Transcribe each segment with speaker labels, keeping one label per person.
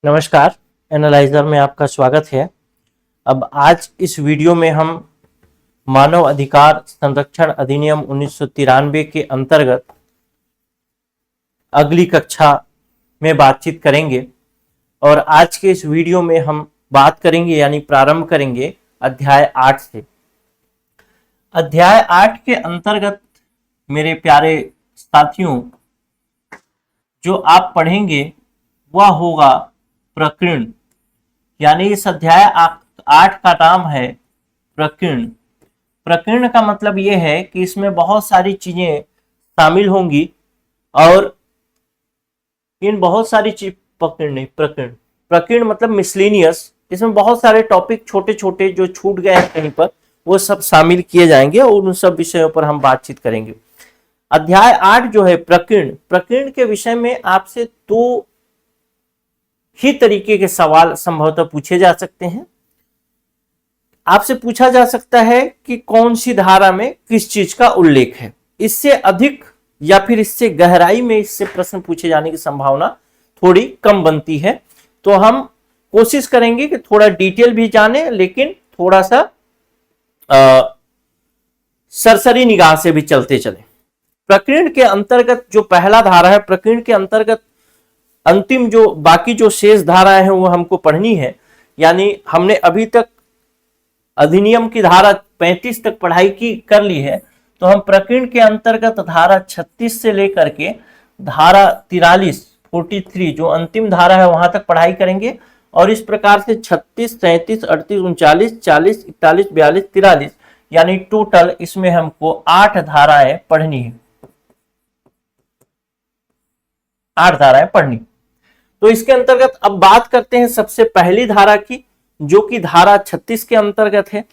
Speaker 1: नमस्कार। एनालाइजर में आपका स्वागत है। अब आज इस वीडियो में हम मानव अधिकार संरक्षण अधिनियम 1993 के अंतर्गत अगली कक्षा में बातचीत करेंगे और आज के इस वीडियो में हम बात करेंगे यानी प्रारंभ करेंगे अध्याय 8 से। अध्याय 8 के अंतर्गत मेरे प्यारे साथियों जो आप पढ़ेंगे वह होगा प्रकीर्ण, यानी इस अध्याय 8 का नाम है प्रकीर्ण। प्रकीर्ण का मतलब यह है कि इसमें बहुत सारी चीजें शामिल होंगी और इन बहुत सारी चीज प्रकीर्ण मतलब मिसलेनियस, इसमें बहुत सारे टॉपिक छोटे छोटे जो छूट गए हैं कहीं पर वो सब शामिल किए जाएंगे और उन सब विषयों पर हम बातचीत करेंगे। अध्याय 8 जो है प्रकीर्ण के विषय में आपसे दो ही तरीके के सवाल संभवतः पूछे जा सकते हैं। आपसे पूछा जा सकता है कि कौन सी धारा में किस चीज का उल्लेख है। इससे अधिक या फिर इससे गहराई में इससे प्रश्न पूछे जाने की संभावना थोड़ी कम बनती है, तो हम कोशिश करेंगे कि थोड़ा डिटेल भी जाने लेकिन थोड़ा सा सरसरी निगाह से भी चलते चले। प्रकीर्ण के अंतर्गत जो पहला धारा है, प्रकीर्ण के अंतर्गत अंतिम जो बाकी जो शेष धाराएं हैं वो हमको पढ़नी है। यानी हमने अभी तक अधिनियम की धारा 35 तक पढ़ाई कर ली है, तो हम प्रकीर्ण के अंतर्गत धारा 36 से लेकर के धारा 43 जो अंतिम धारा है वहां तक पढ़ाई करेंगे। और इस प्रकार से 36, 37, 38, 39, 40, 41, 42, 43 यानी टोटल इसमें हमको 8 धाराएं पढ़नी है। 8 धाराएं पढ़नी। तो इसके अंतर्गत अब बात करते हैं सबसे पहली धारा की, जो कि धारा 36 के अंतर्गत है।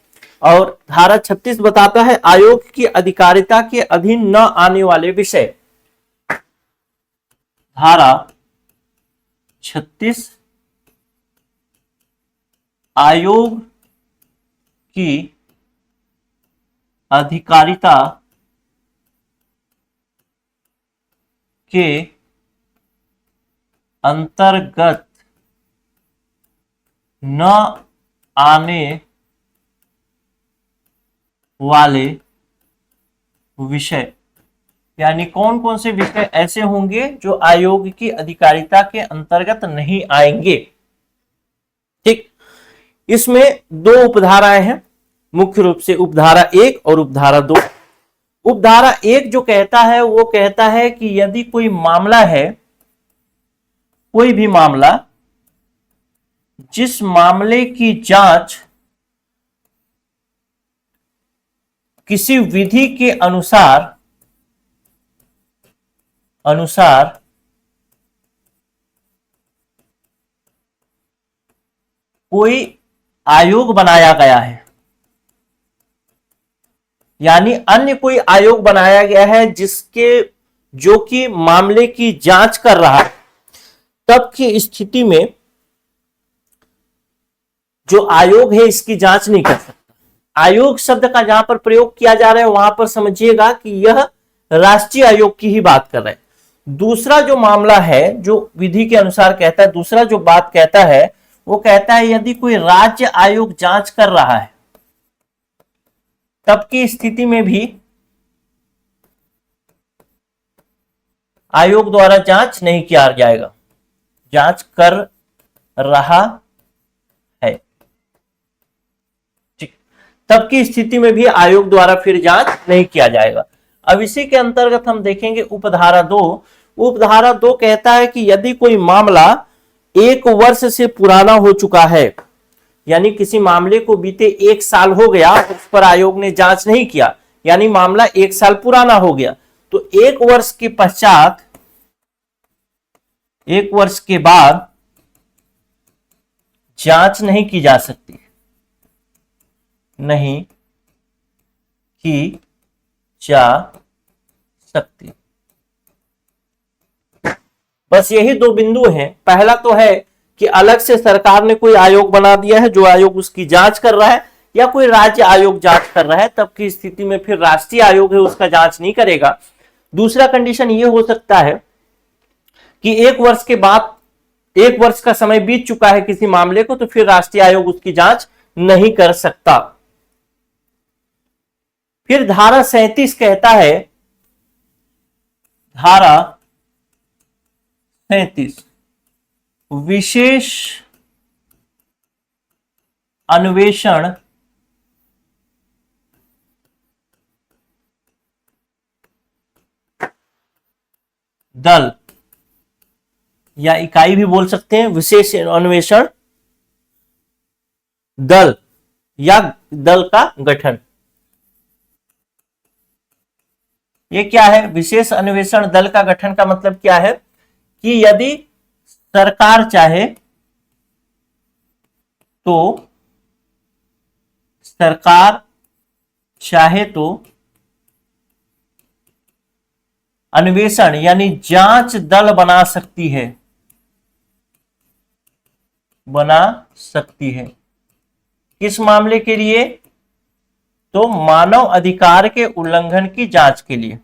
Speaker 1: और धारा 36 बताता है आयोग की अधिकारिता के अधीन न आने वाले विषय। धारा 36 आयोग की अधिकारिता के अंतर्गत न आने वाले विषय, यानी कौन कौन से विषय ऐसे होंगे जो आयोग की अधिकारिता के अंतर्गत नहीं आएंगे। ठीक, इसमें दो उपधाराएं हैं, मुख्य रूप से उपधारा 1 और उपधारा 2। उपधारा 1 जो कहता है वो कहता है कि यदि कोई मामला है, कोई भी मामला जिस मामले की जांच किसी विधि के अनुसार कोई आयोग बनाया गया है, यानी अन्य कोई आयोग बनाया गया है जो कि मामले की जांच कर रहा है, तब की स्थिति में जो आयोग है इसकी जांच नहीं कर सकता। आयोग शब्द का जहां पर प्रयोग किया जा रहा है वहां पर समझिएगा कि यह राष्ट्रीय आयोग की ही बात कर रहे हैं। दूसरा जो मामला है जो विधि के अनुसार कहता है, दूसरा जो बात कहता है वो कहता है यदि कोई राज्य आयोग जांच कर रहा है तब की स्थिति में भी आयोग द्वारा जांच नहीं किया जाएगा। जांच कर रहा है, ठीक, तब की स्थिति में भी आयोग द्वारा फिर जांच नहीं किया जाएगा। अब इसी के अंतर्गत हम देखेंगे उपधारा 2। उपधारा 2 कहता है कि यदि कोई मामला 1 वर्ष से पुराना हो चुका है, यानी किसी मामले को बीते 1 साल हो गया, उस पर आयोग ने जांच नहीं किया, यानी मामला 1 साल पुराना हो गया, तो 1 वर्ष के पश्चात 1 वर्ष के बाद जांच नहीं की जा सकती, नहीं की जा सकती। बस यही दो बिंदु हैं। पहला तो है कि अलग से सरकार ने कोई आयोग बना दिया है जो आयोग उसकी जांच कर रहा है, या कोई राज्य आयोग जांच कर रहा है, तब की स्थिति में फिर राष्ट्रीय आयोग है उसका जांच नहीं करेगा। दूसरा कंडीशन ये हो सकता है कि 1 वर्ष के बाद 1 वर्ष का समय बीत चुका है किसी मामले को, तो फिर राष्ट्रीय आयोग उसकी जांच नहीं कर सकता। फिर धारा 37 कहता है, धारा 37 विशेष अन्वेषण दल या इकाई भी बोल सकते हैं, विशेष अन्वेषण दल या दल का गठन। ये क्या है? विशेष अन्वेषण दल का गठन का मतलब क्या है कि यदि सरकार चाहे तो अन्वेषण यानी जांच दल बना सकती है, किस मामले के लिए? तो मानव अधिकार के उल्लंघन की जांच के लिए।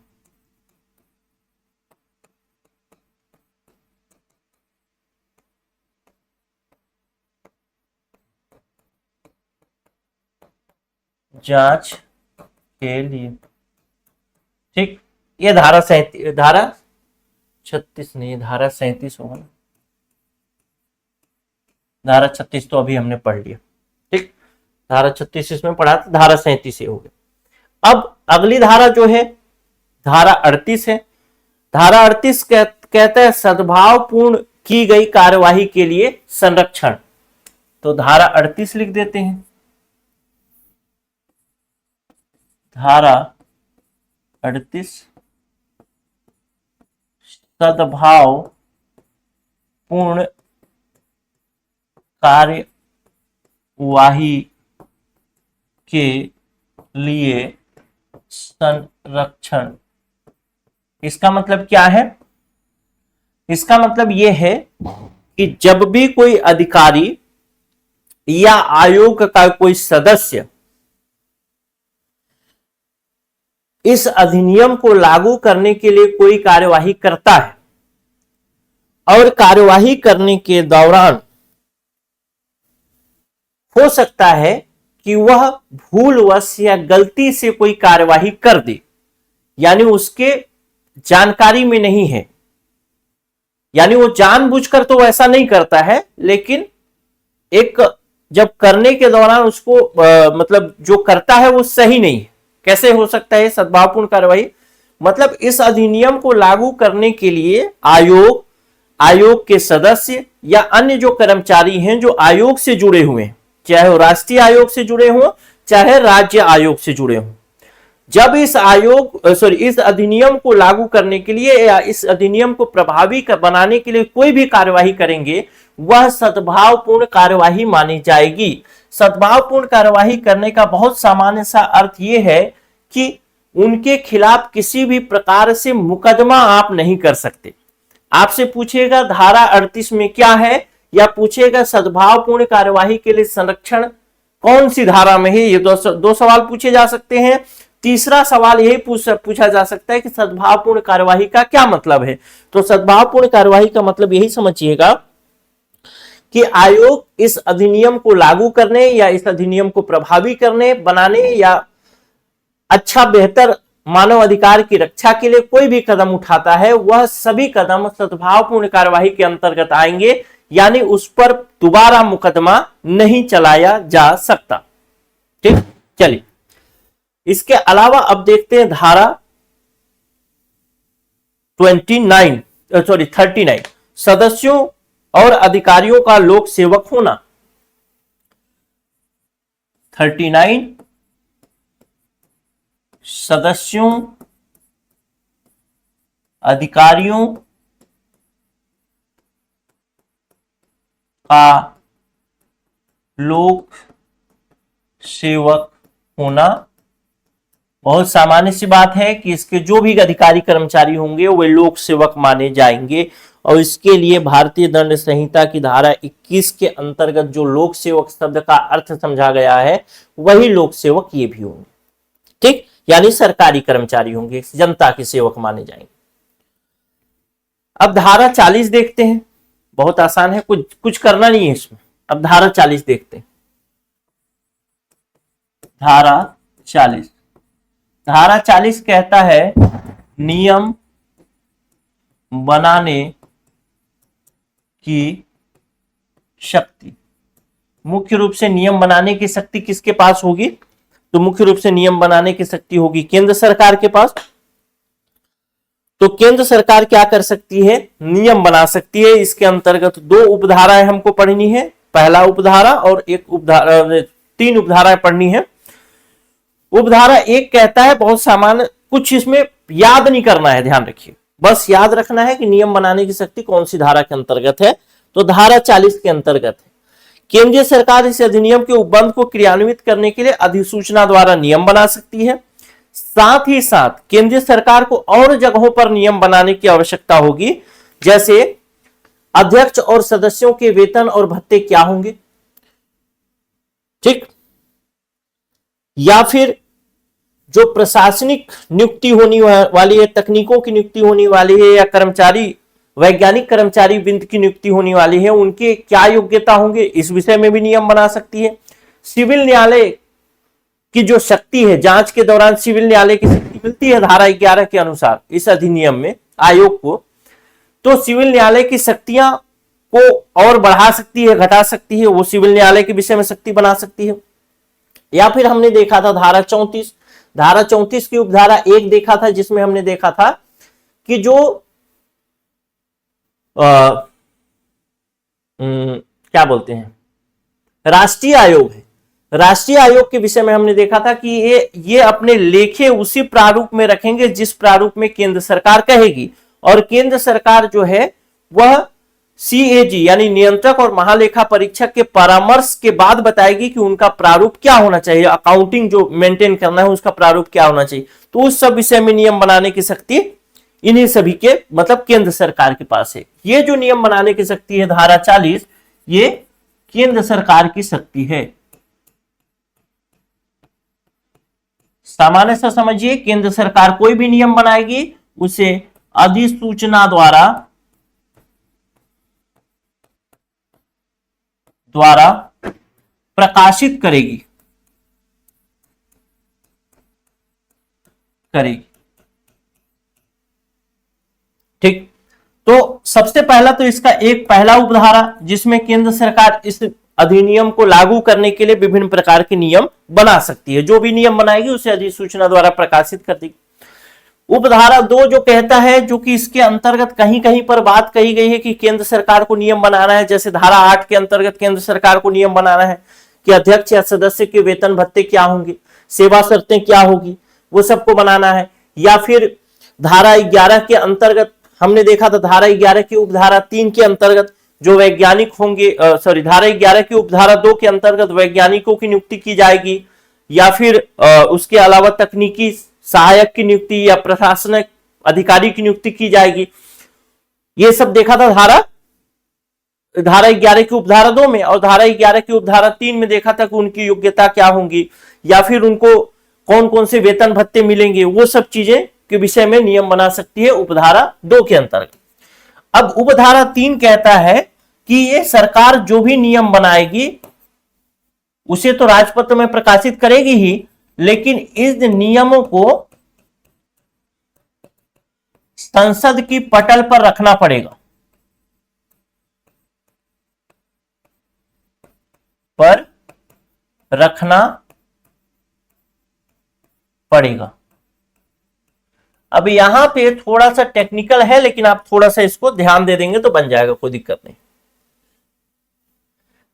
Speaker 1: जांच के लिए, ठीक। ये धारा 36 नहीं, धारा 37 होगा ना। धारा 36 तो अभी हमने पढ़ लिया, ठीक। धारा 36 इसमें पढ़ा था, धारा 37 हो गया। अब अगली धारा जो है धारा 38 है। धारा 38 कहता है सद्भावपूर्ण की गई कार्यवाही के लिए संरक्षण। तो धारा 38 लिख देते हैं। धारा 38 सद्भावपूर्ण कार्यवाही के लिए संरक्षण। इसका मतलब क्या है? इसका मतलब यह है कि जब भी कोई अधिकारी या आयोग का कोई सदस्य इस अधिनियम को लागू करने के लिए कोई कार्यवाही करता है और कार्यवाही करने के दौरान हो सकता है कि वह भूलवश या गलती से कोई कार्यवाही कर दे, यानी उसके जानकारी में नहीं है, यानी वो जानबूझकर तो ऐसा नहीं करता है, लेकिन एक जब करने के दौरान उसको मतलब जो करता है वो सही नहीं है। कैसे हो सकता है सद्भावपूर्ण कार्यवाही? मतलब इस अधिनियम को लागू करने के लिए आयोग के सदस्य या अन्य जो कर्मचारी हैं जो आयोग से जुड़े हुए हैं, चाहे वो राष्ट्रीय आयोग से जुड़े हों चाहे राज्य आयोग से जुड़े हों, जब इस अधिनियम को लागू करने के लिए या इस अधिनियम को प्रभावी बनाने के लिए कोई भी कार्यवाही करेंगे, वह सद्भावपूर्ण कार्यवाही मानी जाएगी। सद्भावपूर्ण कार्यवाही करने का बहुत सामान्य सा अर्थ यह है कि उनके खिलाफ किसी भी प्रकार से मुकदमा आप नहीं कर सकते। आपसे पूछेगा धारा 38 में क्या है, या पूछेगा सद्भावपूर्ण कार्यवाही के लिए संरक्षण कौन सी धारा में है। ये दो सवाल पूछे जा सकते हैं। तीसरा सवाल यही पूछा जा सकता है कि सद्भावपूर्ण कार्यवाही का क्या मतलब है। तो सद्भावपूर्ण कार्यवाही का मतलब यही समझिएगा कि आयोग इस अधिनियम को लागू करने या इस अधिनियम को प्रभावी करने बनाने या अच्छा बेहतर मानव अधिकार की रक्षा के लिए कोई भी कदम उठाता है, वह सभी कदम सद्भावपूर्ण कार्यवाही के अंतर्गत आएंगे, यानी उस पर दोबारा मुकदमा नहीं चलाया जा सकता। ठीक, चलिए इसके अलावा अब देखते हैं धारा 39 सदस्यों और अधिकारियों का लोक सेवक होना। 39 सदस्यों अधिकारियों का लोक सेवक होना। बहुत सामान्य सी बात है कि इसके जो भी अधिकारी कर्मचारी होंगे वे लोक सेवक माने जाएंगे, और इसके लिए भारतीय दंड संहिता की धारा 21 के अंतर्गत जो लोक सेवक शब्द का अर्थ समझा गया है वही लोक सेवक ये भी होंगे। ठीक, यानी सरकारी कर्मचारी होंगे, जनता के सेवक माने जाएंगे। अब धारा 40 देखते हैं। बहुत आसान है, कुछ कुछ करना नहीं है इसमें। अब धारा 40 देखते हैं। धारा 40, धारा 40 कहता है नियम बनाने की शक्ति। मुख्य रूप से नियम बनाने की शक्ति किसके पास होगी? तो मुख्य रूप से नियम बनाने की शक्ति होगी केंद्र सरकार के पास। तो केंद्र सरकार क्या कर सकती है? नियम बना सकती है। इसके अंतर्गत दो उपधाराएं हमको पढ़नी है, पहला उपधारा और एक उपधारा, 3 उपधाराएं पढ़नी है। उपधारा 1 कहता है बहुत सामान्य, कुछ इसमें याद नहीं करना है, ध्यान रखिए, बस याद रखना है कि नियम बनाने की शक्ति कौन सी धारा के अंतर्गत है। तो धारा 40 के अंतर्गत है। केंद्रीय सरकार इस अधिनियम के उपबंध को क्रियान्वित करने के लिए अधिसूचना द्वारा नियम बना सकती है। साथ ही साथ केंद्रीय सरकार को और जगहों पर नियम बनाने की आवश्यकता होगी, जैसे अध्यक्ष और सदस्यों के वेतन और भत्ते क्या होंगे, ठीक, या फिर जो प्रशासनिक नियुक्ति होने वाली है, तकनीकों की नियुक्ति होने वाली है, या कर्मचारी, वैज्ञानिक कर्मचारी वृंद की नियुक्ति होने वाली है, उनके क्या योग्यता होंगे, इस विषय में भी नियम बना सकती है। सिविल न्यायालय की जो शक्ति है, जांच के दौरान सिविल न्यायालय की शक्ति मिलती है धारा 11 के अनुसार इस अधिनियम में आयोग को, तो सिविल न्यायालय की शक्तियां को और बढ़ा सकती है, घटा सकती है, वो सिविल न्यायालय के विषय में शक्ति बना सकती है। या फिर हमने देखा था धारा 34, धारा 34 की उपधारा 1 देखा था, जिसमें हमने देखा था कि जो क्या बोलते हैं, राष्ट्रीय आयोग है, राष्ट्रीय आयोग के विषय में हमने देखा था कि ये अपने लेखे उसी प्रारूप में रखेंगे जिस प्रारूप में केंद्र सरकार कहेगी, और केंद्र सरकार जो है वह सीएजी यानी नियंत्रक और महालेखा परीक्षक के परामर्श के बाद बताएगी कि उनका प्रारूप क्या होना चाहिए, अकाउंटिंग जो मेंटेन करना है उसका प्रारूप क्या होना चाहिए। तो उस सब विषय में नियम बनाने की शक्ति इन्हीं सभी के मतलब केंद्र सरकार के पास है। ये जो नियम बनाने की शक्ति है धारा 40, ये केंद्र सरकार की शक्ति है। सामान्य से समझिए, केंद्र सरकार कोई भी नियम बनाएगी उसे अधिसूचना द्वारा प्रकाशित करेगी। ठीक, तो सबसे पहला तो इसका एक पहला उपधारा जिसमें केंद्र सरकार इस अधिनियम को लागू करने के लिए विभिन्न प्रकार के नियम बना सकती है, जो भी नियम बनाएगी उसे अधिसूचना द्वारा प्रकाशित कर देगी। उपधारा 2 जो कहता है, जो कि इसके अंतर्गत कहीं कहीं पर बात कही गई है कि केंद्र सरकार को नियम बनाना है, जैसे धारा 8 के अंतर्गत केंद्र सरकार को नियम बनाना है कि अध्यक्ष या सदस्य के वेतन भत्ते क्या होंगे, सेवा शर्तें क्या होगी, वो सबको बनाना है। या फिर धारा 11 के अंतर्गत हमने देखा था, धारा 11 की उपधारा 3 के अंतर्गत जो वैज्ञानिक होंगे, धारा 11 की उपधारा 2 के अंतर्गत वैज्ञानिकों की नियुक्ति की जाएगी, या फिर उसके अलावा तकनीकी सहायक की नियुक्ति या प्रशासनिक अधिकारी की नियुक्ति की जाएगी। ये सब देखा था धारा 11 की उपधारा 2 में, और धारा 11 की उपधारा 3 में देखा था कि उनकी योग्यता क्या होंगी, या फिर उनको कौन कौन से वेतन भत्ते मिलेंगे, वो सब चीजें के विषय में नियम बना सकती है उपधारा 2 के अंतर्गत। अब उपधारा 3 कहता है कि ये सरकार जो भी नियम बनाएगी उसे तो राजपत्र में प्रकाशित करेगी ही, लेकिन इस नियमों को संसद की पटल पर रखना पड़ेगा, अब यहां पे थोड़ा सा टेक्निकल है, लेकिन आप थोड़ा सा इसको ध्यान दे देंगे तो बन जाएगा, कोई दिक्कत नहीं।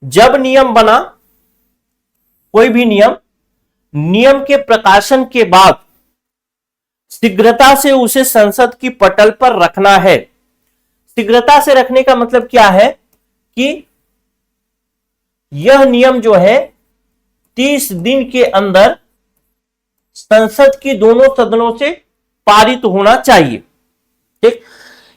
Speaker 1: जब नियम बना, कोई भी नियम के प्रकाशन के बाद शीघ्रता से उसे संसद की पटल पर रखना है। शीघ्रता से रखने का मतलब क्या है कि यह नियम जो है 30 दिन के अंदर संसद की दोनों सदनों से पारित होना चाहिए। ठीक,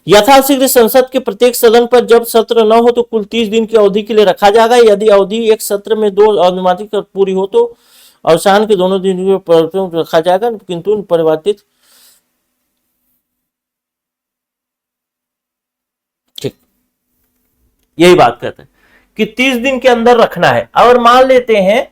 Speaker 1: यथाशीघ्र संसद के प्रत्येक सदन पर जब सत्र न हो तो कुल 30 दिन की अवधि के लिए रखा जाएगा। यदि अवधि एक सत्र में 2 अनुमानित पूरी हो तो अवसान के दोनों दिन रखा जाएगा, किंतु परिवर्तित। ठीक, यही बात करते हैं कि 30 दिन के अंदर रखना है। और मान लेते हैं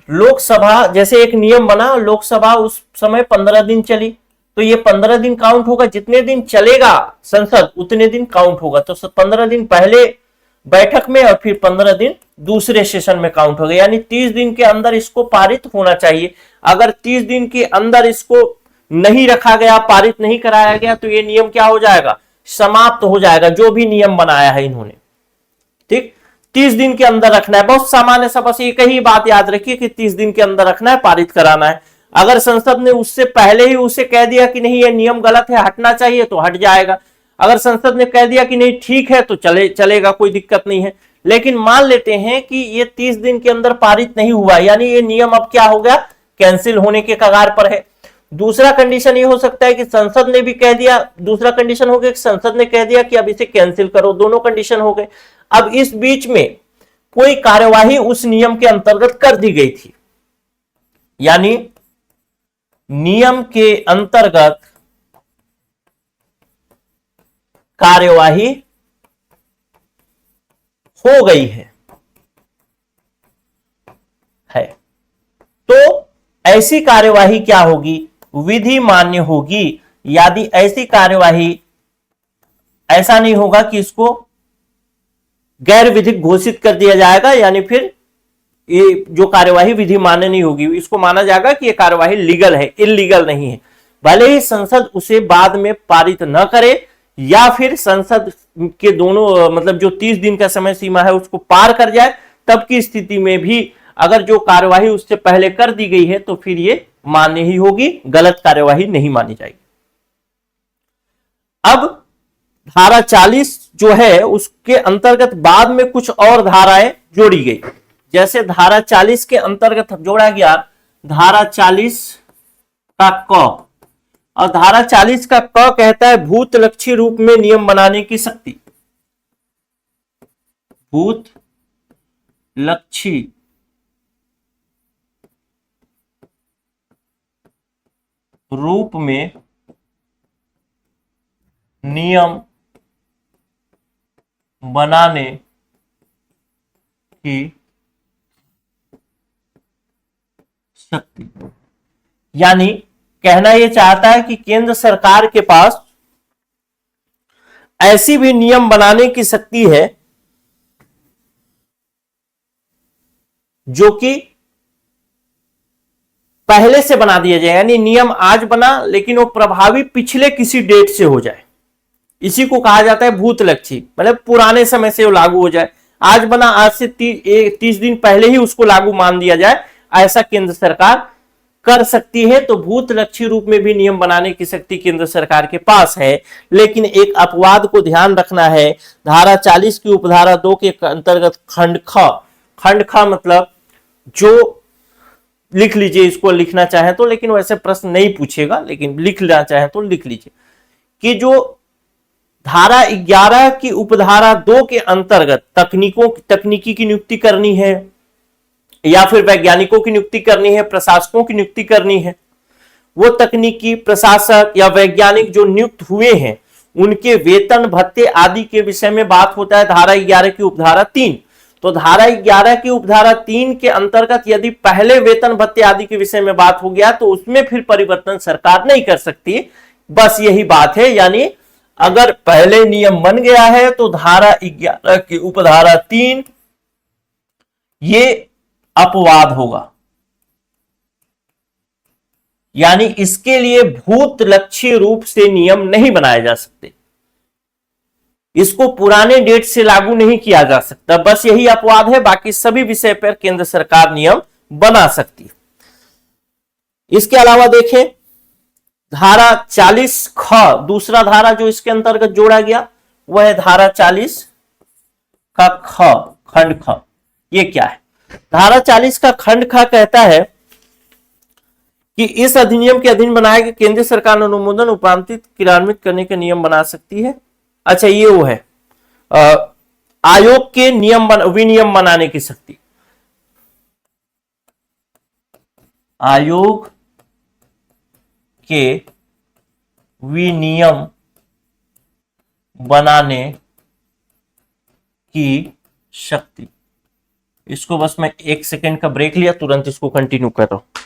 Speaker 1: लोकसभा, जैसे एक नियम बना, लोकसभा उस समय 15 दिन चली, तो ये 15 दिन काउंट होगा, जितने दिन चलेगा संसद उतने दिन काउंट होगा। तो 15 दिन पहले बैठक में और फिर 15 दिन दूसरे सेशन में काउंट होगा, यानी 30 दिन के अंदर इसको पारित होना चाहिए। अगर 30 दिन के अंदर इसको नहीं रखा गया, पारित नहीं कराया गया, तो ये नियम क्या हो जाएगा, समाप्त हो जाएगा, जो भी नियम बनाया है इन्होंने। ठीक, 30 दिन के अंदर रखना है, बहुत सामान्य सा, बस एक ही बात याद रखिए कि 30 दिन के अंदर रखना है, पारित कराना है। अगर संसद ने उससे पहले ही उसे कह दिया कि नहीं ये नियम गलत है, हटना चाहिए, तो हट जाएगा। अगर संसद ने कह दिया कि नहीं ठीक है, तो चलेगा, कोई दिक्कत नहीं है। लेकिन मान लेते हैं कि ये 30 दिन के अंदर पारित नहीं हुआ, यानी ये नियम अब क्या हो गया, कैंसिल होने के कगार पर है। दूसरा कंडीशन ये हो सकता है कि संसद ने भी कह दिया, दूसरा कंडीशन हो गया कि संसद ने कह दिया कि अब इसे कैंसिल करो, दोनों कंडीशन हो गए। अब इस बीच में कोई कार्यवाही उस नियम के अंतर्गत कर दी गई थी, यानी नियम के अंतर्गत कार्यवाही हो गई है, तो ऐसी कार्यवाही क्या होगी, विधि मान्य होगी। यदि ऐसी कार्यवाही, ऐसा नहीं होगा कि इसको गैर विधिक घोषित कर दिया जाएगा, यानी फिर ये जो कार्यवाही विधि मान्य नहीं होगी, इसको माना जाएगा कि ये कार्यवाही लीगल है, इलीगल नहीं है। भले ही संसद उसे बाद में पारित न करे, या फिर संसद के दोनों मतलब जो 30 दिन का समय सीमा है उसको पार कर जाए, तब की स्थिति में भी अगर जो कार्यवाही उससे पहले कर दी गई है तो फिर ये मान्य ही होगी, गलत कार्यवाही नहीं मानी जाएगी। अब धारा 40 जो है उसके अंतर्गत बाद में कुछ और धाराएं जोड़ी गई। जैसे धारा 40 के अंतर्गत जोड़ा गया धारा 40 का क, और धारा 40 का क कहता है भूत लक्षी रूप में नियम बनाने की शक्ति। भूत लक्षी रूप में नियम बनाने की शक्ति, यानी कहना यह चाहता है कि केंद्र सरकार के पास ऐसी भी नियम बनाने की शक्ति है जो कि पहले से बना दिया जाए, यानी नियम आज बना लेकिन वो प्रभावी पिछले किसी डेट से हो जाए। इसी को कहा जाता है भूत लक्षी, मतलब पुराने समय से वो लागू हो जाए। आज बना, आज से 30 दिन पहले ही उसको लागू मान दिया जाए, ऐसा केंद्र सरकार कर सकती है। तो भूत लक्षी रूप में भी नियम बनाने की शक्ति केंद्र सरकार के पास है। लेकिन एक अपवाद को ध्यान रखना है, धारा 40 की उपधारा 2 के अंतर्गत खंड ख, खंड ख मतलब जो, लिख लीजिए इसको लिखना चाहे तो, लेकिन वैसे प्रश्न नहीं पूछेगा, लेकिन लिखना चाहे तो लिख लीजिए कि जो धारा 11 की उपधारा 2 के अंतर्गत तकनीकी की नियुक्ति करनी है, या फिर वैज्ञानिकों की नियुक्ति करनी है, प्रशासकों की नियुक्ति करनी है, वो तकनीकी प्रशासक या वैज्ञानिक जो नियुक्त हुए हैं उनके वेतन भत्ते आदि के विषय में बात होता है धारा 11 की उपधारा 3। तो धारा 11 की उपधारा 3 के अंतर्गत यदि पहले वेतन भत्ते आदि के विषय में बात हो गया तो उसमें फिर परिवर्तन सरकार नहीं कर सकती। बस यही बात है, यानी अगर पहले नियम बन गया है तो धारा 11 की उपधारा 3 ये अपवाद होगा, यानी इसके लिए भूत लक्षी रूप से नियम नहीं बनाए जा सकते, इसको पुराने डेट से लागू नहीं किया जा सकता। बस यही अपवाद है, बाकी सभी विषय पर केंद्र सरकार नियम बना सकती है। इसके अलावा देखें धारा 40 ख, दूसरा धारा जो इसके अंतर्गत जोड़ा गया वह है धारा 40 का ख, खंड ख। ये क्या है? धारा 40 का खंड ख कहता है कि इस अधिनियम के अधीन बनाए गए केंद्र सरकार अनुमोदन उपरांत क्रियान्वित करने के नियम बना सकती है। अच्छा, ये वो है आयोग के विनियम बनाने की शक्ति। आयोग के विनियम बनाने की शक्ति। इसको बस मैं 1 सेकेंड का ब्रेक लिया, तुरंत इसको कंटिन्यू कर रहा हूं।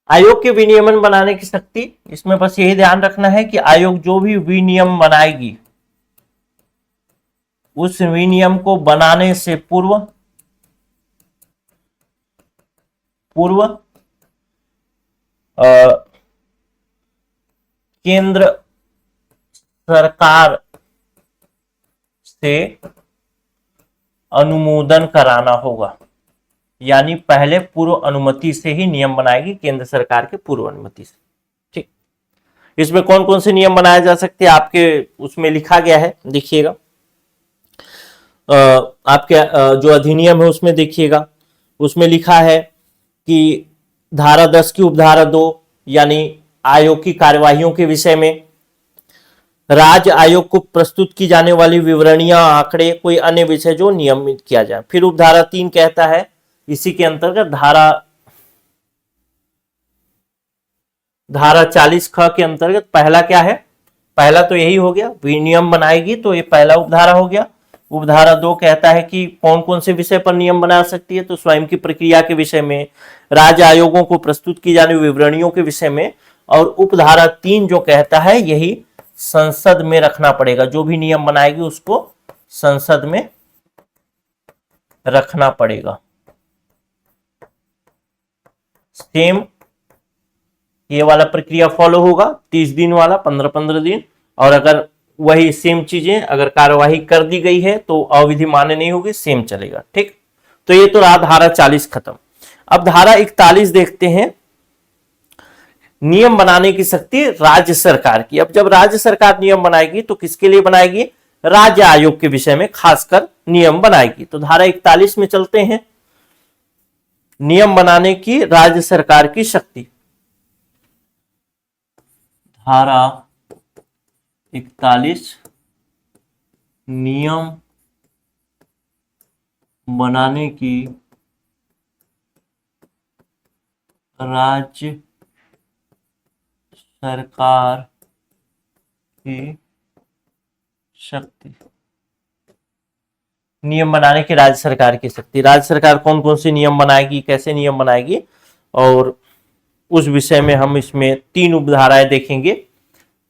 Speaker 1: आयोग के विनियमन बनाने की शक्ति, इसमें बस यही ध्यान रखना है कि आयोग जो भी विनियम बनाएगी उस विनियम को बनाने से पूर्व केंद्र सरकार से अनुमोदन कराना होगा। यानी पहले पूर्व अनुमति से ही नियम बनाएगी, केंद्र सरकार के पूर्व अनुमति से। ठीक, इसमें कौन कौन से नियम बनाए जा सकते हैं आपके उसमें लिखा गया है, देखिएगा। आपके जो अधिनियम है उसमें देखिएगा, उसमें लिखा है कि धारा 10 की उपधारा 2 यानी आयोग की कार्यवाहियों के विषय में, राज्य आयोग को प्रस्तुत की जाने वाली विवरणियां, आंकड़े, कोई अन्य विषय जो नियमित किया जाए। फिर उपधारा 3 कहता है, इसी के अंतर्गत धारा 40 ख के अंतर्गत पहला क्या है, पहला तो यही हो गया, विनियम बनाएगी, तो ये पहला उपधारा हो गया। उपधारा 2 कहता है कि कौन कौन से विषय पर नियम बना सकती है, तो स्वयं की प्रक्रिया के विषय में, राज्य आयोगों को प्रस्तुत की जाने विवरणियों के विषय में। और उपधारा 3 जो कहता है, यही संसद में रखना पड़ेगा, जो भी नियम बनाएगी उसको संसद में रखना पड़ेगा। सेम ये वाला प्रक्रिया फॉलो होगा, 30 दिन वाला, 15-15 दिन। और अगर वही सेम चीजें अगर कार्यवाही कर दी गई है तो अवधि मान्य नहीं होगी, सेम चलेगा। ठीक, तो ये तो रहा धारा 40 खत्म। अब धारा 41 देखते हैं, नियम बनाने की शक्ति राज्य सरकार की। अब जब राज्य सरकार नियम बनाएगी तो किसके लिए बनाएगी, राज्य आयोग के विषय में खासकर नियम बनाएगी। तो धारा 41 में चलते हैं, नियम बनाने की राज्य सरकार की शक्ति। धारा 41 नियम बनाने की राज्य सरकार की शक्ति। नियम बनाने की राज्य सरकार की शक्ति, राज्य सरकार कौन कौन से नियम बनाएगी, कैसे नियम बनाएगी, और उस विषय में हम इसमें 3 उपधाराएं देखेंगे।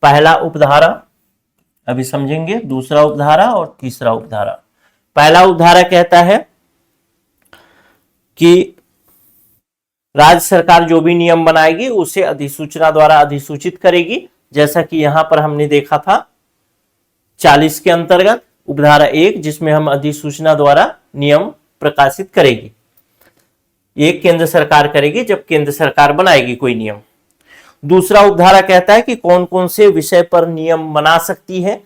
Speaker 1: पहला उपधारा अभी समझेंगे, दूसरा उपधारा और तीसरा उपधारा। पहला उपधारा कहता है कि राज्य सरकार जो भी नियम बनाएगी उसे अधिसूचना द्वारा अधिसूचित करेगी, जैसा कि यहां पर हमने देखा था 40 के अंतर्गत उपधारा 1, जिसमें हम अधिसूचना द्वारा नियम प्रकाशित करेगी। एक केंद्र सरकार करेगी जब केंद्र सरकार बनाएगी कोई नियम। दूसरा उपधारा कहता है कि कौन कौन से विषय पर नियम बना सकती है।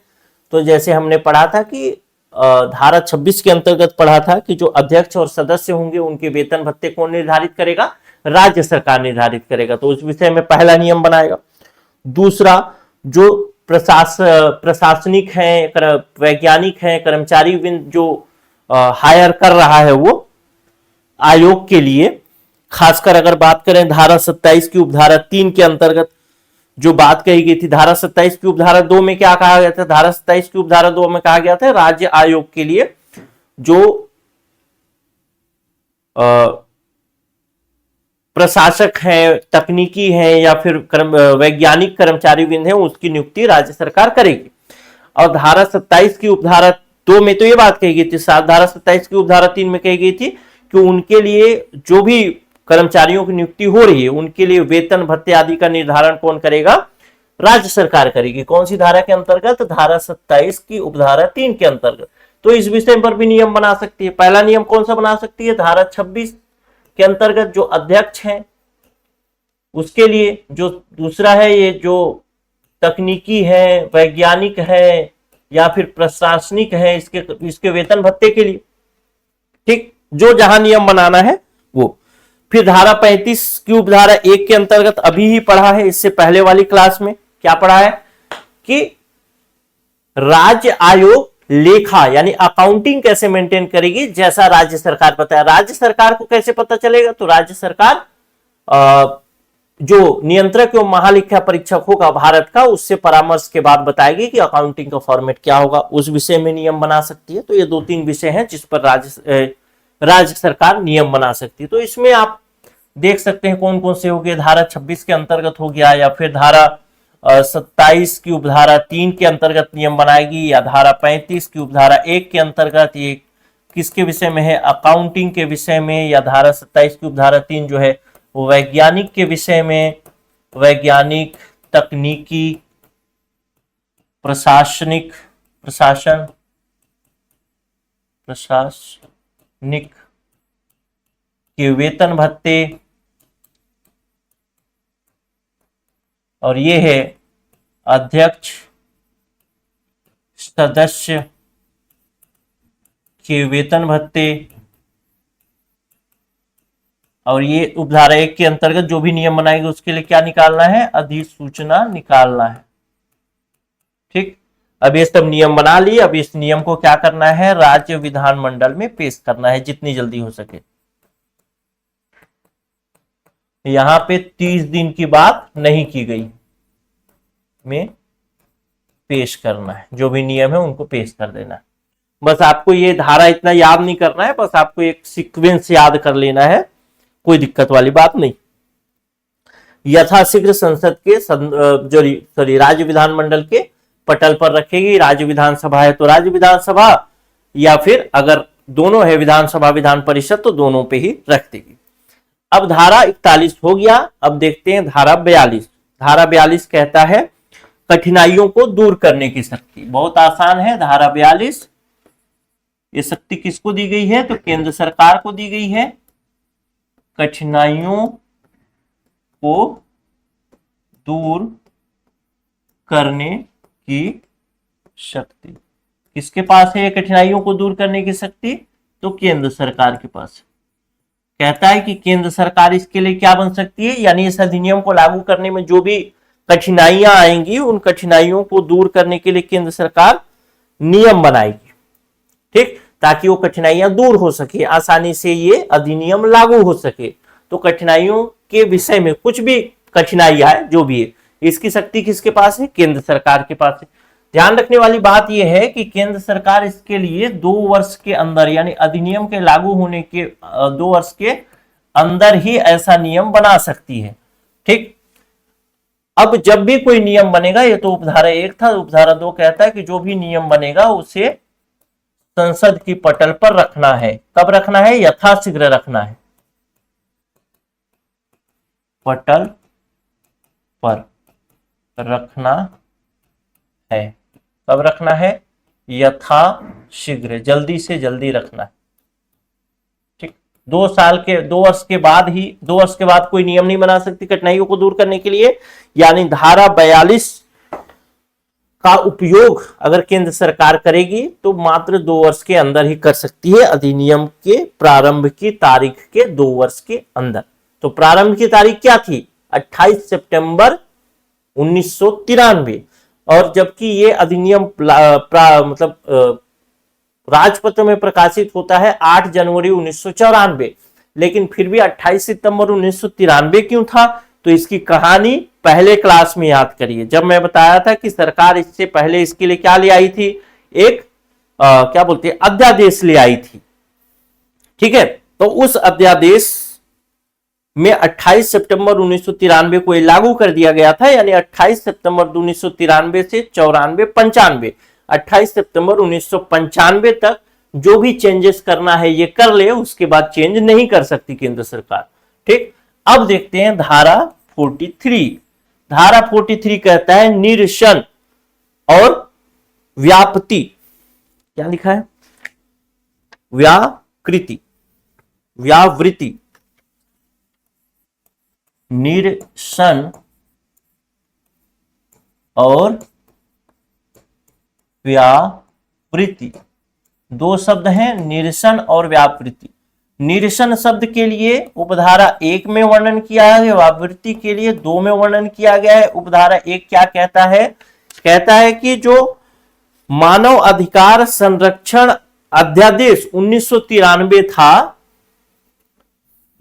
Speaker 1: तो जैसे हमने पढ़ा था कि धारा 26 के अंतर्गत पढ़ा था कि जो अध्यक्ष और सदस्य होंगे उनके वेतन भत्ते कौन निर्धारित करेगा, राज्य सरकार निर्धारित करेगा, तो उस विषय में पहला नियम बनाएगा। दूसरा, जो प्रशासनिक हैं, वैज्ञानिक हैं, कर्मचारी जो हायर कर रहा है वो आयोग के लिए, खासकर अगर बात करें धारा 27 की उपधारा 3 के अंतर्गत जो बात कही गई थी, धारा 27 की उपधारा 2 में क्या कहा गया था, धारा 27 की उपधारा 2 में कहा गया था राज्य आयोग के लिए जो प्रशासक हैं, तकनीकी हैं या फिर वैज्ञानिक कर्मचारी वृंद हैं, उसकी नियुक्ति राज्य सरकार करेगी। और धारा 27 की उपधारा 2 में तो ये बात कही गई थी, धारा 27 की उपधारा 3 में कही गई थी कि उनके लिए जो भी कर्मचारियों की नियुक्ति हो रही है उनके लिए वेतन भत्ते आदि का निर्धारण कौन करेगा, राज्य सरकार करेगी। कौन सी धारा के अंतर्गत? धारा 27 की उपधारा 3 के अंतर्गत। तो इस विषय पर भी नियम बना सकती है। पहला नियम कौन सा बना सकती है? धारा 26 के अंतर्गत जो अध्यक्ष हैं उसके लिए। जो दूसरा है ये जो तकनीकी है, वैज्ञानिक है या फिर प्रशासनिक है, इसके वेतन भत्ते के लिए। ठीक, जो जहां नियम बनाना है वो। फिर धारा 35 की उपधारा 1 के अंतर्गत अभी ही पढ़ा है, इससे पहले वाली क्लास में क्या पढ़ा है कि राज्य आयोग लेखा यानी अकाउंटिंग कैसे मेंटेन करेगी, जैसा राज्य सरकार बताया। राज्य सरकार को कैसे पता चलेगा? तो राज्य सरकार जो नियंत्रक एवं महालेखा परीक्षक होगा भारत का, उससे परामर्श के बाद बताएगी कि अकाउंटिंग का फॉर्मेट क्या होगा। उस विषय में नियम बना सकती है। तो ये 2-3 विषय हैं जिस पर राज्य सरकार नियम बना सकती है। तो इसमें आप देख सकते हैं कौन कौन से हो गए। धारा 26 के अंतर्गत हो गया, या फिर धारा 27 की उपधारा 3 के अंतर्गत नियम बनाएगी, या धारा 35 की उपधारा 1 के अंतर्गत। ये किसके विषय में है? अकाउंटिंग के विषय में। या धारा 27 की उपधारा 3 जो है वो वैज्ञानिक के विषय में, वैज्ञानिक, तकनीकी, प्रशासनिक के वेतन भत्ते, और ये है अध्यक्ष सदस्य के वेतन भत्ते। और ये उपधारा 1 के अंतर्गत जो भी नियम बनाएंगे उसके लिए क्या निकालना है? अधिसूचना निकालना है। ठीक, अब ये सब नियम बना लिए। अब इस नियम को क्या करना है? राज्य विधानमंडल में पेश करना है जितनी जल्दी हो सके। यहां पे 30 दिन की बात नहीं की गई, में पेश करना है। जो भी नियम है उनको पेश कर देना है। बस आपको ये धारा इतना याद नहीं करना है, बस आपको एक सीक्वेंस याद कर लेना है, कोई दिक्कत वाली बात नहीं। यथाशीघ्र संसद के राज्य विधानमंडल के पटल पर रखेगी। राज्य विधानसभा है तो राज्य विधानसभा, या फिर अगर दोनों है विधानसभा विधान परिषद तो दोनों पे ही रख देगी। अब धारा 41 हो गया। अब देखते हैं धारा 42। धारा 42 कहता है कठिनाइयों को दूर करने की शक्ति। बहुत आसान है। धारा 42, ये शक्ति किसको दी गई है? तो केंद्र सरकार को दी गई है। कठिनाइयों को दूर करने की शक्ति किसके पास है? कठिनाइयों को दूर करने की शक्ति तो केंद्र सरकार के पास। कहता है कि केंद्र सरकार इसके लिए क्या बन सकती है, यानी इस अधिनियम को लागू करने में जो भी कठिनाइयां आएंगी उन कठिनाइयों को दूर करने के लिए केंद्र सरकार नियम बनाएगी। ठीक, ताकि वो कठिनाइयां दूर हो सके, आसानी से ये अधिनियम लागू हो सके। तो कठिनाइयों के विषय में कुछ भी कठिनाइयां है जो भी है, इसकी शक्ति किसके पास है? केंद्र सरकार के पास है। ध्यान रखने वाली बात यह है कि केंद्र सरकार इसके लिए 2 वर्ष के अंदर, यानी अधिनियम के लागू होने के 2 वर्ष के अंदर ही ऐसा नियम बना सकती है। ठीक, अब जब भी कोई नियम बनेगा, ये तो उपधारा 1 था, उपधारा 2 कहता है कि जो भी नियम बनेगा उसे संसद की पटल पर रखना है। कब रखना है? यथाशीघ्र रखना है। पटल पर रखना है। कब रखना है? यथाशीघ्र, जल्दी से जल्दी रखना है। ठीक, 2 वर्ष के बाद ही, 2 वर्ष के बाद कोई नियम नहीं बना सकती कठिनाइयों को दूर करने के लिए। यानी धारा 42 का उपयोग अगर केंद्र सरकार करेगी तो मात्र 2 वर्ष के अंदर ही कर सकती है, अधिनियम के प्रारंभ की तारीख के 2 वर्ष के अंदर। तो प्रारंभ की तारीख क्या थी? 28 सितंबर 1993। और जबकि ये अधिनियम राजपत्र में प्रकाशित होता है 8 जनवरी 1994, लेकिन फिर भी 28 सितंबर 1993 क्यों था? तो इसकी कहानी पहले क्लास में याद करिए, जब मैं बताया था कि सरकार इससे पहले इसके लिए क्या ले आई थी? एक क्या बोलते हैं, अध्यादेश ले आई थी। ठीक है, तो उस अध्यादेश में 28 सितंबर 1993 को लागू कर दिया गया था। यानी 28 सितंबर 1993 से 94-95, 28 सितंबर 1995 तक जो भी चेंजेस करना है ये कर ले, उसके बाद चेंज नहीं कर सकती केंद्र सरकार। ठीक, अब देखते हैं धारा 43। धारा 43 कहता है निरसन और व्याप्ति, क्या लिखा है, व्याकृति, व्यावृत्ति, निरसन और व्यावृत्ति, दो शब्द हैं, निरसन और व्यावृत्ति। निरसन शब्द के लिए उपधारा 1 में वर्णन किया है, व्यावृत्ति के लिए 2 में वर्णन किया गया है। उपधारा 1 क्या कहता है, कहता है कि जो मानव अधिकार संरक्षण अध्यादेश 1993 था,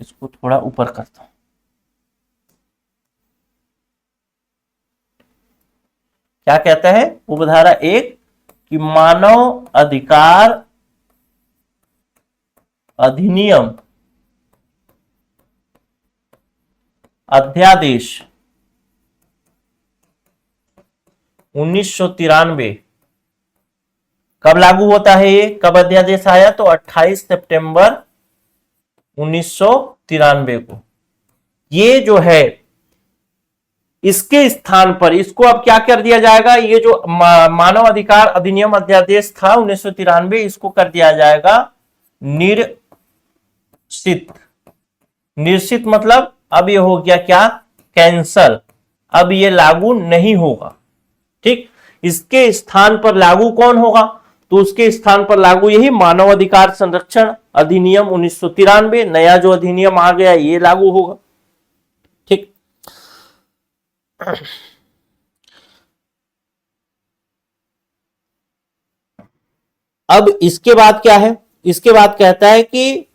Speaker 1: इसको थोड़ा ऊपर करता हूं, क्या कहता है उपधारा 1 कि मानव अधिकार अधिनियम अध्यादेश 1993 कब लागू होता है, ये कब अध्यादेश आया, तो 28 सितंबर 1993 को। ये जो है इसके स्थान पर इसको अब क्या कर दिया जाएगा, ये जो मानव अधिकार अधिनियम अध्यादेश था 1993, इसको कर दिया जाएगा निर्सित। निर्सित मतलब अब ये हो गया क्या, कैंसल, अब ये लागू नहीं होगा। ठीक, इसके स्थान पर लागू कौन होगा, तो उसके स्थान पर लागू यही मानव अधिकार संरक्षण अधिनियम 1993, नया जो अधिनियम आ गया ये लागू होगा। ठीक, अब इसके बाद क्या है, इसके बाद कहता है कि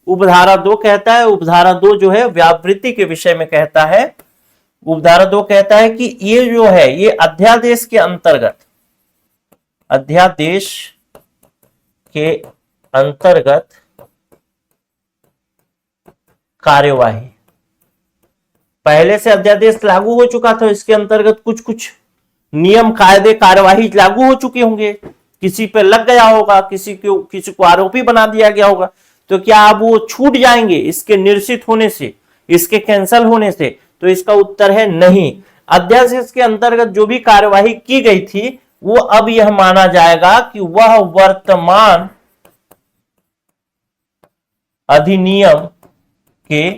Speaker 1: उपधारा 2 कहता है, उपधारा 2 जो है व्यावृत्ति के विषय में कहता है। उपधारा 2 कहता है कि ये जो है ये अध्यादेश के अंतर्गत, अध्यादेश के अंतर्गत कार्यवाही, पहले से अध्यादेश लागू हो चुका था, इसके अंतर्गत कुछ कुछ नियम कायदे कार्यवाही लागू हो चुके होंगे, किसी पे लग गया होगा, किसी को आरोपी बना दिया गया होगा, तो क्या अब वो छूट जाएंगे इसके निरसित होने से, इसके कैंसल होने से, तो इसका उत्तर है नहीं। अध्यादेश के अंतर्गत जो भी कार्यवाही की गई थी वो अब यह माना जाएगा कि वह वर्तमान अधिनियम के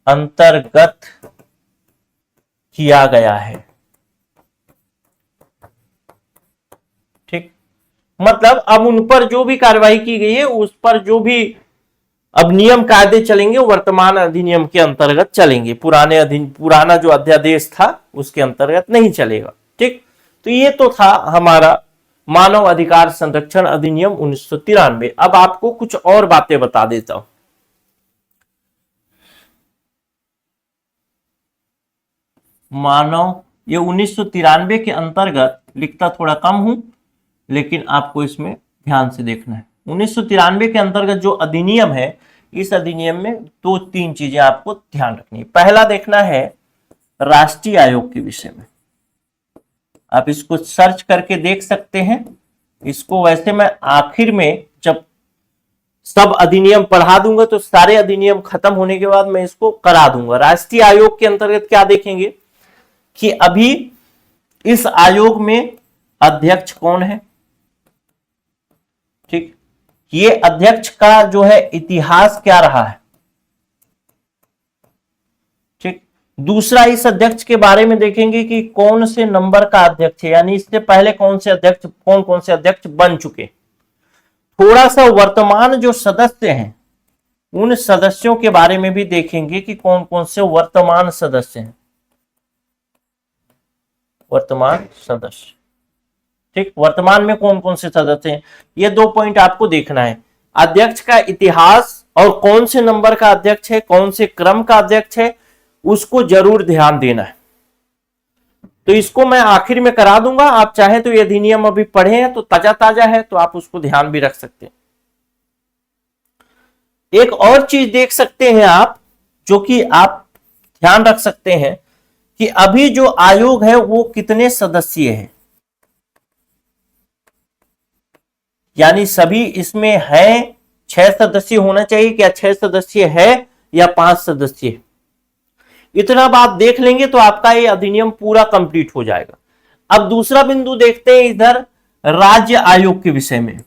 Speaker 1: अंतर्गत किया गया है। ठीक, मतलब अब उन पर जो भी कार्रवाई की गई है उस पर जो भी अब नियम कायदे चलेंगे वर्तमान अधिनियम के अंतर्गत चलेंगे, पुराना जो अध्यादेश था उसके अंतर्गत नहीं चलेगा। ठीक, तो ये तो था हमारा मानव अधिकार संरक्षण अधिनियम 1993। अब आपको कुछ और बातें बता देता हूं। मानव ये 1993 के अंतर्गत, लिखता थोड़ा कम हूं लेकिन आपको इसमें ध्यान से देखना है। 1993 के अंतर्गत जो अधिनियम है, इस अधिनियम में 2-3 चीजें आपको ध्यान रखनी है। पहला देखना है राष्ट्रीय आयोग के विषय में, आप इसको सर्च करके देख सकते हैं। इसको वैसे मैं आखिर में जब सब अधिनियम पढ़ा दूंगा तो सारे अधिनियम खत्म होने के बाद मैं इसको करा दूंगा। राष्ट्रीय आयोग के अंतर्गत क्या देखेंगे कि अभी इस आयोग में अध्यक्ष कौन है। ठीक, ये अध्यक्ष का जो है इतिहास क्या रहा है। ठीक, दूसरा इस अध्यक्ष के बारे में देखेंगे कि कौन से नंबर का अध्यक्ष है, यानी इससे पहले कौन कौन से अध्यक्ष बन चुके। थोड़ा सा वर्तमान जो सदस्य हैं उन सदस्यों के बारे में भी देखेंगे कि कौन कौन से वर्तमान सदस्य हैं, वर्तमान सदस्य। ठीक, वर्तमान में कौन कौन से सदस्य हैं, ये 2 पॉइंट आपको देखना है। अध्यक्ष का इतिहास और कौन से नंबर का अध्यक्ष है, कौन से क्रम का अध्यक्ष है, उसको जरूर ध्यान देना है। तो इसको मैं आखिर में करा दूंगा। आप चाहे तो ये अधिनियम अभी पढ़े हैं तो ताजा है, तो आप उसको ध्यान भी रख सकते हैं। एक और चीज देख सकते हैं आप, जो कि आप ध्यान रख सकते हैं कि अभी जो आयोग है वो कितने सदस्यीय है, यानी सभी इसमें है 6 सदस्य होना चाहिए, क्या 6 सदस्य है या 5 सदस्य। इतना बात देख लेंगे तो आपका ये अधिनियम पूरा कंप्लीट हो जाएगा। अब दूसरा बिंदु देखते हैं इधर राज्य आयोग के विषय में।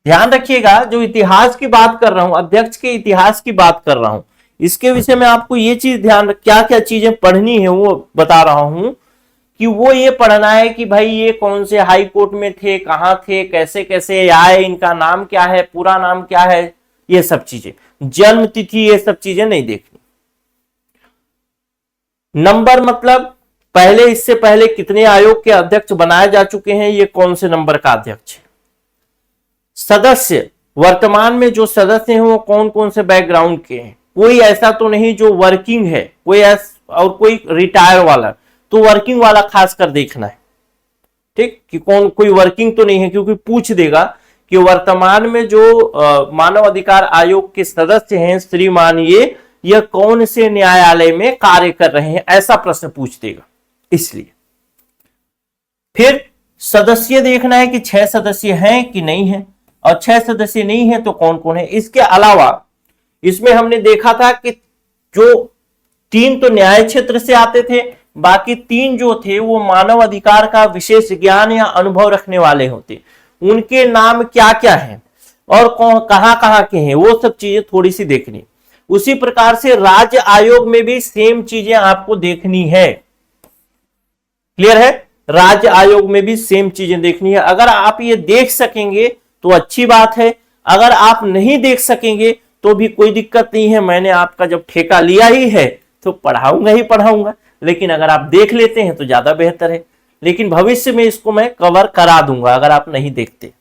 Speaker 1: ध्यान रखिएगा, जो इतिहास की बात कर रहा हूं, अध्यक्ष के इतिहास की बात कर रहा हूं, इसके विषय में आपको ये चीज ध्यान, क्या क्या चीजें पढ़नी है वो बता रहा हूं कि वो ये पढ़ना है कि भाई ये कौन से हाई कोर्ट में थे, कहां थे, कैसे कैसे आए, इनका नाम क्या है, पूरा नाम क्या है, ये सब चीजें, जन्म तिथि, ये सब चीजें नहीं देखनी। नंबर मतलब पहले, इससे पहले कितने आयोग के अध्यक्ष बनाए जा चुके हैं, ये कौन से नंबर का अध्यक्ष है। सदस्य, वर्तमान में जो सदस्य हैं वो कौन कौन से बैकग्राउंड के हैं, कोई ऐसा तो नहीं जो वर्किंग है, कोई और कोई रिटायर वाला, तो वर्किंग वाला खास कर देखना है, ठीक, कि कौन, कोई वर्किंग तो नहीं है, क्योंकि पूछ देगा कि वर्तमान में जो मानव अधिकार आयोग के सदस्य हैं श्रीमान यह कौन से न्यायालय में कार्य कर रहे हैं, ऐसा प्रश्न पूछ देगा। इसलिए फिर सदस्य देखना है कि 6 सदस्य हैं कि नहीं है, और 6 सदस्य नहीं है तो कौन कौन है। इसके अलावा इसमें हमने देखा था कि जो 3 तो न्याय क्षेत्र से आते थे, बाकी 3 जो थे वो मानव अधिकार का विशेष ज्ञान या अनुभव रखने वाले होते, उनके नाम क्या क्या हैं और कहां कहां के हैं, वो सब चीजें थोड़ी सी देखनी। उसी प्रकार से राज्य आयोग में भी सेम चीजें आपको देखनी है। क्लियर है, राज्य आयोग में भी सेम चीजें देखनी है। अगर आप ये देख सकेंगे तो अच्छी बात है, अगर आप नहीं देख सकेंगे तो भी कोई दिक्कत नहीं है, मैंने आपका जब ठेका लिया ही है तो पढ़ाऊंगा ही पढ़ाऊंगा, लेकिन अगर आप देख लेते हैं तो ज्यादा बेहतर है, लेकिन भविष्य में इसको मैं कवर करा दूंगा अगर आप नहीं देखते।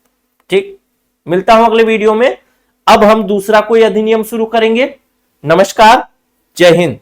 Speaker 1: ठीक, मिलता हूं अगले वीडियो में। अब हम दूसरा कोई अधिनियम शुरू करेंगे। नमस्कार, जय हिंद।